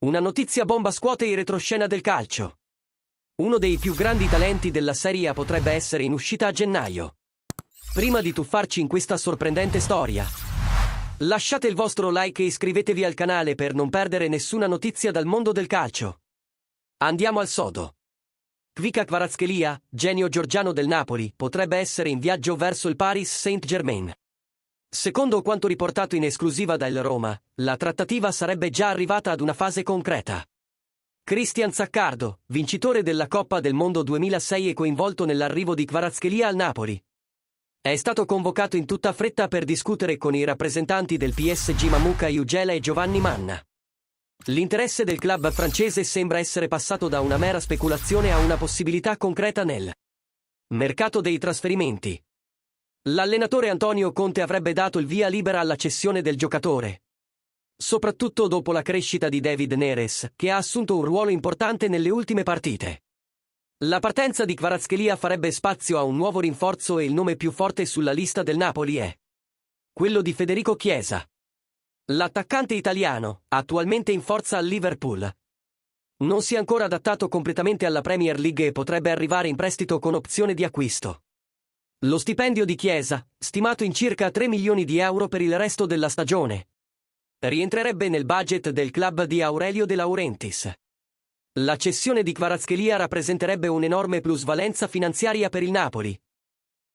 Una notizia bomba scuote in retroscena del calcio. Uno dei più grandi talenti della Serie A potrebbe essere in uscita a gennaio. Prima di tuffarci in questa sorprendente storia, lasciate il vostro like e iscrivetevi al canale per non perdere nessuna notizia dal mondo del calcio. Andiamo al sodo. Kvicha Kvaratskhelia, genio georgiano del Napoli, potrebbe essere in viaggio verso il Paris Saint-Germain. Secondo quanto riportato in esclusiva dal Roma, la trattativa sarebbe già arrivata ad una fase concreta. Christian Zaccardo, vincitore della Coppa del Mondo 2006 e coinvolto nell'arrivo di Kvaratskhelia al Napoli, è stato convocato in tutta fretta per discutere con i rappresentanti del PSG Mamuka Ujela e Giovanni Manna. L'interesse del club francese sembra essere passato da una mera speculazione a una possibilità concreta nel mercato dei trasferimenti. L'allenatore Antonio Conte avrebbe dato il via libera alla cessione del giocatore, soprattutto dopo la crescita di David Neres, che ha assunto un ruolo importante nelle ultime partite. La partenza di Kvaratskhelia farebbe spazio a un nuovo rinforzo e il nome più forte sulla lista del Napoli è quello di Federico Chiesa. L'attaccante italiano, attualmente in forza al Liverpool, non si è ancora adattato completamente alla Premier League e potrebbe arrivare in prestito con opzione di acquisto. Lo stipendio di Chiesa, stimato in circa 3 milioni di euro per il resto della stagione, rientrerebbe nel budget del club di Aurelio De Laurentiis. La cessione di Kvaratskhelia rappresenterebbe un'enorme plusvalenza finanziaria per il Napoli,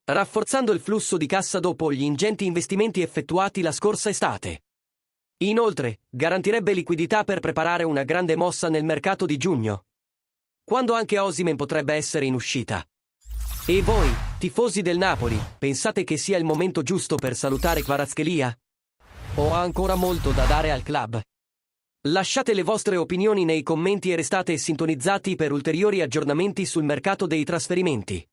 rafforzando il flusso di cassa dopo gli ingenti investimenti effettuati la scorsa estate. Inoltre, garantirebbe liquidità per preparare una grande mossa nel mercato di giugno, quando anche Osimhen potrebbe essere in uscita. E voi, tifosi del Napoli, pensate che sia il momento giusto per salutare Kvaratskhelia? O ha ancora molto da dare al club? Lasciate le vostre opinioni nei commenti e restate sintonizzati per ulteriori aggiornamenti sul mercato dei trasferimenti.